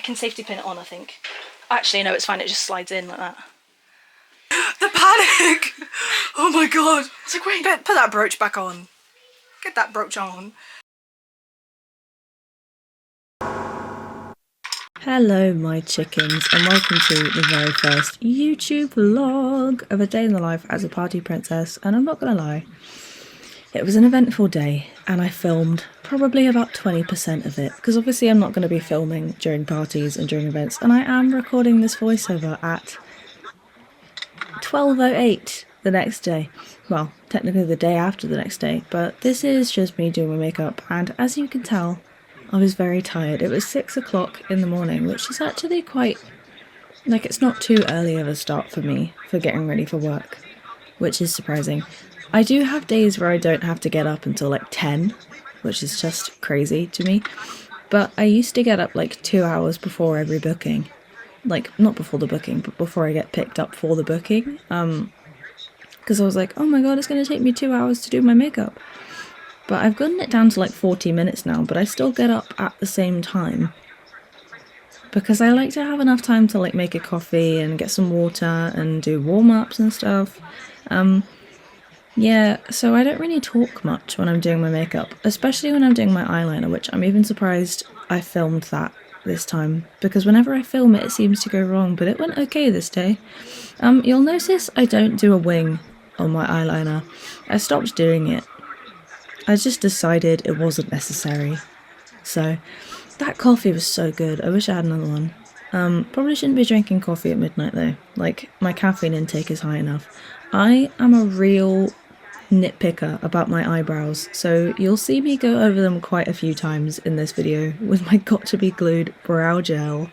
can safety pin it on, I think. Actually, no, it's fine. It just slides in like that. The panic! Oh my god. It's like, wait, put that brooch back on. Get that brooch on. Hello my chickens and welcome to the very first YouTube vlog of a day in the life as a party princess, and I'm not gonna lie, it was an eventful day and I filmed probably about 20% of it because obviously I'm not going to be filming during parties and during events, and I am recording this voiceover at 12:08 the next day. Well, technically the day after the next day, but this is just me doing my makeup, and as you can tell, I was very tired. It was 6 o'clock in the morning, which is actually quite, like, it's not too early of a start for me for getting ready for work, which is surprising. I do have days where I don't have to get up until like 10, which is just crazy to me, but I used to get up like 2 hours before every booking. Like, not before the booking, but before I get picked up for the booking, because I was like, oh my god, it's going to take me 2 hours to do my makeup. But I've gotten it down to like 40 minutes now, but I still get up at the same time. Because I like to have enough time to like make a coffee and get some water and do warm-ups and stuff. Yeah, so I don't really talk much when I'm doing my makeup, especially when I'm doing my eyeliner, which I'm even surprised I filmed that this time. Because whenever I film it, it seems to go wrong, but it went okay this day. You'll notice I don't do a wing on my eyeliner. I stopped doing it. I just decided it wasn't necessary. So, that coffee was so good. I wish I had another one. Probably shouldn't be drinking coffee at midnight though. Like, my caffeine intake is high enough. I am a real nitpicker about my eyebrows, so you'll see me go over them quite a few times in this video with my got-to-be-glued brow gel.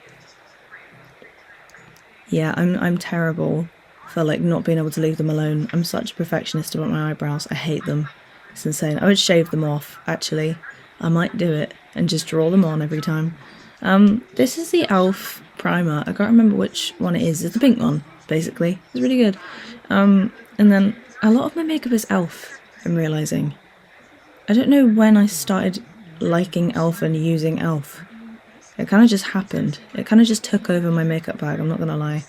Yeah, I'm terrible for like not being able to leave them alone. I'm such a perfectionist about my eyebrows. I hate them. It's insane. I would shave them off, actually. I might do it and just draw them on every time. This is the e.l.f. primer. I can't remember which one it is. It's the pink one, basically. It's really good. And then a lot of my makeup is e.l.f., I'm realising. I don't know when I started liking e.l.f. and using e.l.f. It kind of just happened. It kind of just took over my makeup bag, I'm not gonna lie.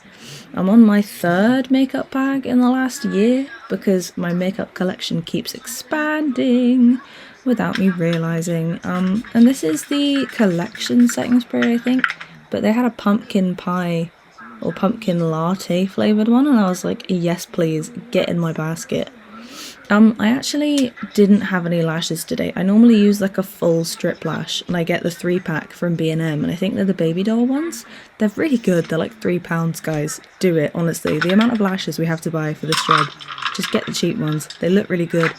I'm on my 3rd makeup bag in the last year because my makeup collection keeps expanding without me realising. And this is the collection setting spray, I think, but they had a pumpkin pie or pumpkin latte flavoured one, and I was like, yes please, get in my basket. I actually didn't have any lashes today. I normally use like a full strip lash, and I get the 3-pack from B&M, and I think they're the baby doll ones. They're really good. They're like £3, guys. Do it, honestly. The amount of lashes we have to buy for this job, just get the cheap ones. They look really good.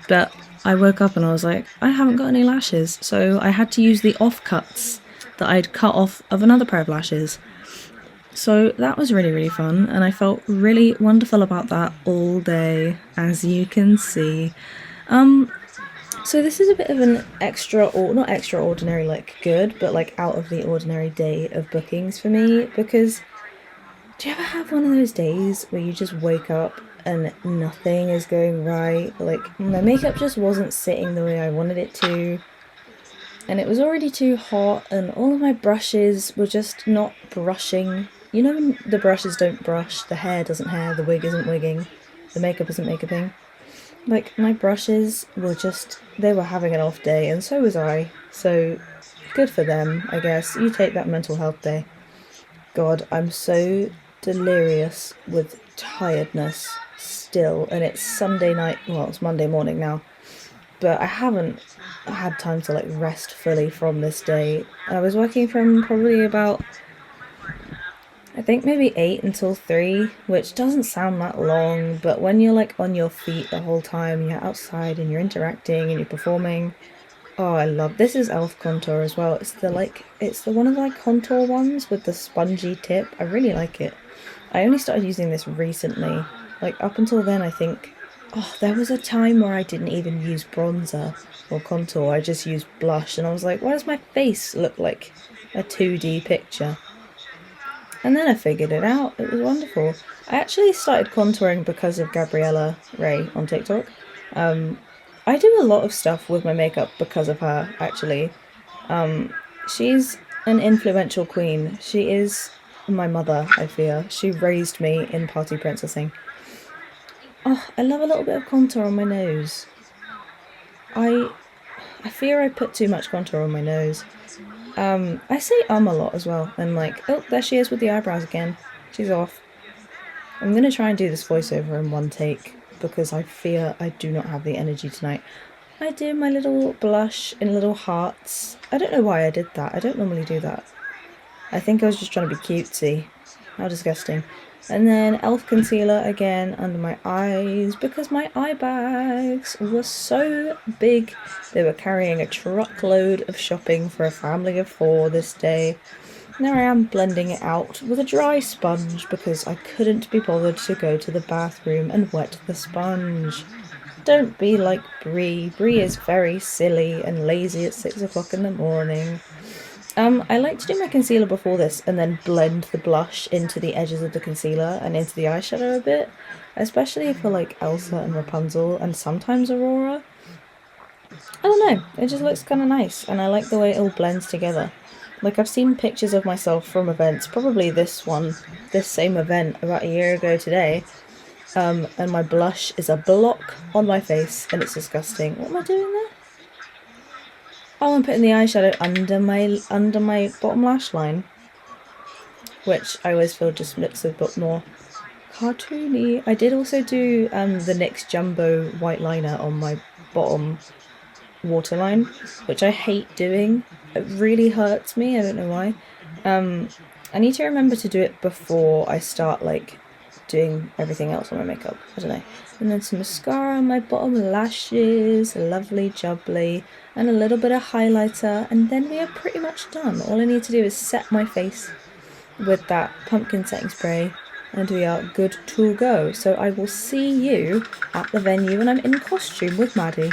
But I woke up and I was like, I haven't got any lashes, so I had to use the offcuts that I'd cut off of another pair of lashes. So that was really, really fun, and I felt really wonderful about that all day, as you can see. So this is a bit of an not extraordinary, like good, but like out of the ordinary day of bookings for me, because do you ever have one of those days where you just wake up and nothing is going right? Like, my makeup just wasn't sitting the way I wanted it to, and it was already too hot, and all of my brushes were just not brushing. You know when the brushes don't brush, the hair doesn't hair, the wig isn't wigging, the makeup isn't makeuping? Like, my brushes were just, they were having an off day, and so was I. So, good for them, I guess. You take that mental health day. God, I'm so delirious with tiredness still, and it's Sunday night, well, it's Monday morning now. But I haven't had time to like rest fully from this day. I was working from probably about, I think maybe 8 until 3, which doesn't sound that long, but when you're like on your feet the whole time, you're outside and you're interacting and you're performing. Oh, I love this. Is e.l.f. contour as well. It's the one of the like contour ones with the spongy tip. I really like it. I only started using this recently. Like, up until then, I think, oh, there was a time where I didn't even use bronzer or contour. I just used blush, and I was like, why does my face look like a 2D picture? And then I figured it out. It was wonderful. I actually started contouring because of Gabriella Ray on TikTok. I do a lot of stuff with my makeup because of her, actually. She's an influential queen. She is my mother, I fear. She raised me in party princessing. Oh, I love a little bit of contour on my nose. I fear I put too much contour on my nose. I say a lot as well. I'm like, oh, there she is with the eyebrows again. She's off. I'm gonna try and do this voiceover in one take because I fear I do not have the energy tonight. I do my little blush in little hearts. I don't know why I did that. I don't normally do that. I think I was just trying to be cutesy. How disgusting. And then e.l.f. concealer again under my eyes because my eye bags were so big. They were carrying a truckload of shopping for a family of 4 this day. Now I am blending it out with a dry sponge because I couldn't be bothered to go to the bathroom and wet the sponge. Don't be like Brie. Brie is very silly and lazy at 6 o'clock in the morning. I like to do my concealer before this and then blend the blush into the edges of the concealer and into the eyeshadow a bit, especially for like Elsa and Rapunzel and sometimes Aurora. I don't know, it just looks kind of nice and I like the way it all blends together. Like I've seen pictures of myself from events, probably this same event about a year ago today, and my blush is a block on my face and it's disgusting. What am I doing there? Oh, I'm putting the eyeshadow under my bottom lash line, which I always feel just looks a bit more cartoony. I did also do the NYX Jumbo white liner on my bottom waterline, which I hate doing. It really hurts me. I don't know why. I need to remember to do it before I start like doing everything else on my makeup. I don't know. And then some mascara on my bottom lashes, lovely jubbly, and a little bit of highlighter, and then we are pretty much done. All I need to do is set my face with that pumpkin setting spray and we are good to go. So I will see you at the venue when I'm in costume with Maddie.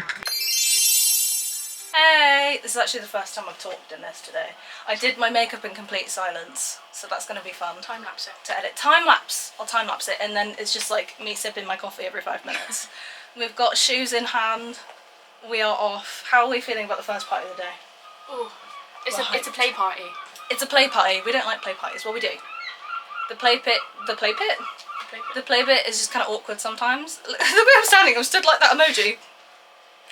Hey! This is actually the first time I've talked in this today. I did my makeup in complete silence, so that's going to be fun. Time lapse it. To edit. Time lapse! I'll time lapse it and then it's just like me sipping my coffee every 5 minutes. We've got shoes in hand. We are off. How are we feeling about the first party of the day? Oh, it's a play party. It's a play party. We don't like play parties. What we do? The play pit is just kind of awkward sometimes. The way I'm standing, I'm stood like that emoji.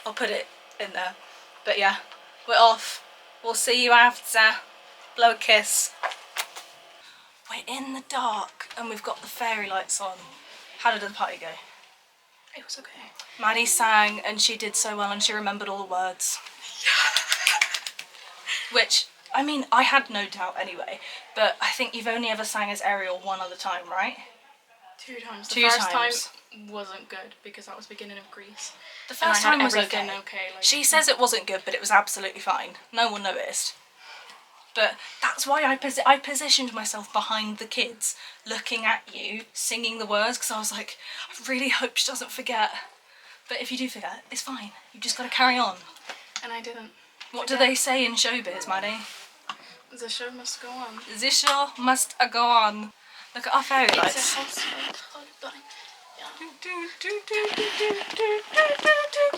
I'll put it in there. But yeah, we're off. We'll see you after. Blow a kiss. We're in the dark and we've got the fairy lights on. How did the party go? It was okay. Maddie sang and she did so well and she remembered all the words. Which, I mean, I had no doubt anyway, but I think you've only ever sang as Ariel one other time, right? 2 times. The first time wasn't good because that was beginning of Greece. The first time was everything okay. like, She says it wasn't good, but it was absolutely fine. No one noticed. But that's why I positioned myself behind the kids, looking at you, singing the words, because I was like, I really hope she doesn't forget. But if you do forget, it's fine. You've just got to carry on. And I didn't. What do they say in showbiz, Maddie? The show must go on. The show must go on. Look at our fairy lights. It's a household holiday.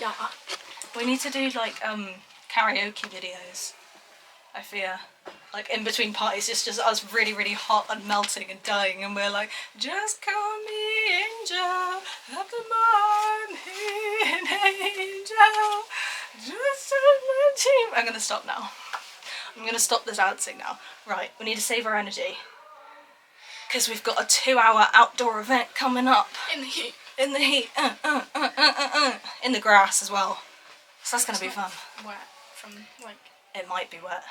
Yeah. We need to do like karaoke videos. I fear, like in between parties, it's just us really, really hot and melting and dying, and we're like, just call me angel of the morning, angel, just my team. I'm gonna stop now. I'm gonna stop the dancing now. Right, we need to save our energy because we've got a 2-hour outdoor event coming up. In the heat. In the heat. In the grass as well. So that's gonna be fun. Wet from like It might be wet.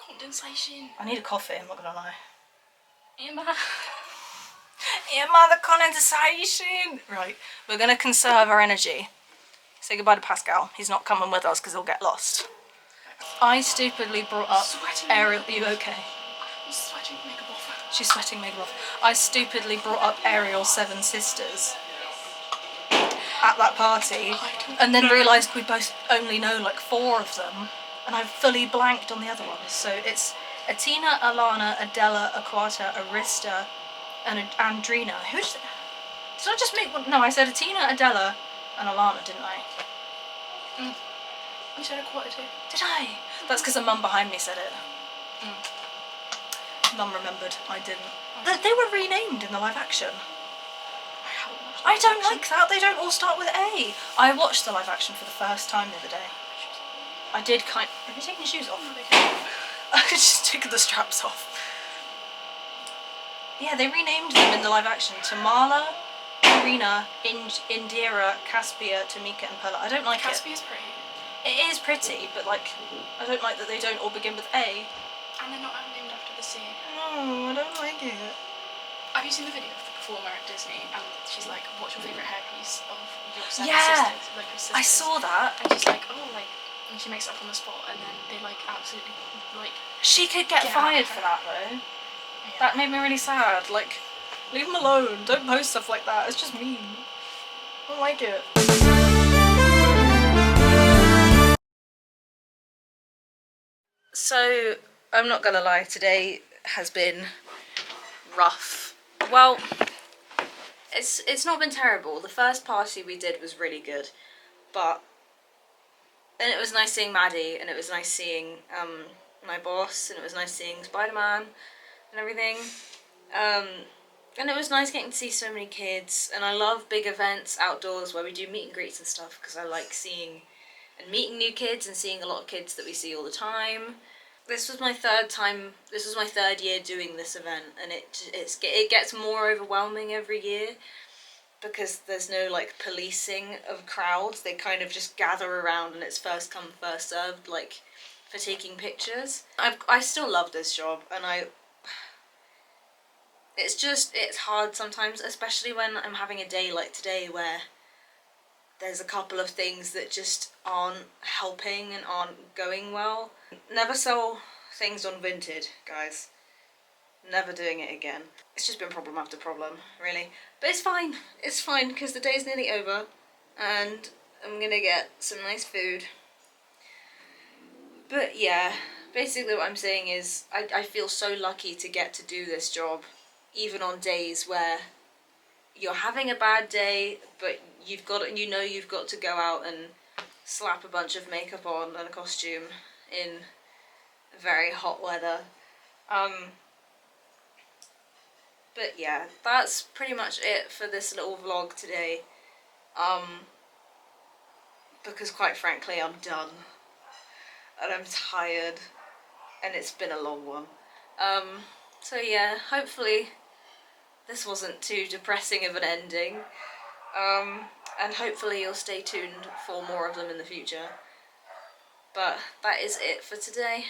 condensation. I need a coffee, I'm not gonna lie. Emma, the condensation! Right, we're gonna conserve our energy. Say goodbye to Pascal. He's not coming with us because he'll get lost. I stupidly brought up Ariel. Are you okay? I'm sweating makeup off. She's sweating makeup off. I stupidly brought up Ariel's 7 sisters at that party and then realised we both only know like 4 of them and I've fully blanked on the other ones. So it's Atina, Alana, Adela, Aquata, Arista and Andrina. Did I just make one? No, I said Atina, Adela and Alana, didn't I? You said a quarter too. Did I? That's because the mum behind me said it. Mum remembered, I didn't. They were renamed in the live action. I haven't watched I the don't action. like that. They don't all start with A. I watched the live action for the first time the other day. I did kind. Have you taken your shoes off? I just took the straps off. Yeah, they renamed them in the live action to Marla, Irina, Indira, Caspia, Tamika, and Perla. I don't like Caspia's pretty. it. It is pretty, but like, I don't like that they don't all begin with A. And they're not named after the sea. No, I don't like it. Have you seen the video of the performer at Disney? And she's like, what's your favourite hairpiece of your seven Yeah, sisters? Like your sisters. I saw that. And she's like, oh, like, and she makes it up on the spot, and then they like absolutely like. She could get Get fired out. for that though. Yeah. That made me really sad. Like, leave them alone. Don't post stuff like that. It's just mean. I don't like it. So, I'm not gonna lie, today has been rough. Well, it's not been terrible. The first party we did was really good, and it was nice seeing Maddie, and it was nice seeing my boss, and it was nice seeing Spider-Man and everything. And it was nice getting to see so many kids, and I love big events outdoors where we do meet and greets and stuff, because I like seeing and meeting new kids and seeing a lot of kids that we see all the time. This was my third year doing this event, and it gets more overwhelming every year, because there's no like policing of crowds. They kind of just gather around, and it's first come first served, like for taking pictures. I still love this job, and it's hard sometimes, especially when I'm having a day like today where there's a couple of things that just aren't helping and aren't going well. Never sell things on Vinted, guys. Never doing it again. It's just been problem after problem, really. But it's fine. It's fine, because the day's nearly over, and I'm gonna get some nice food. But yeah, basically what I'm saying is I feel so lucky to get to do this job, even on days where you're having a bad day, but you've got to go out and slap a bunch of makeup on and a costume in very hot weather. But yeah, that's pretty much it for this little vlog today. Because quite frankly, I'm done. And I'm tired. And it's been a long one. So yeah, hopefully this wasn't too depressing of an ending. And hopefully you'll stay tuned for more of them in the future. But that is it for today.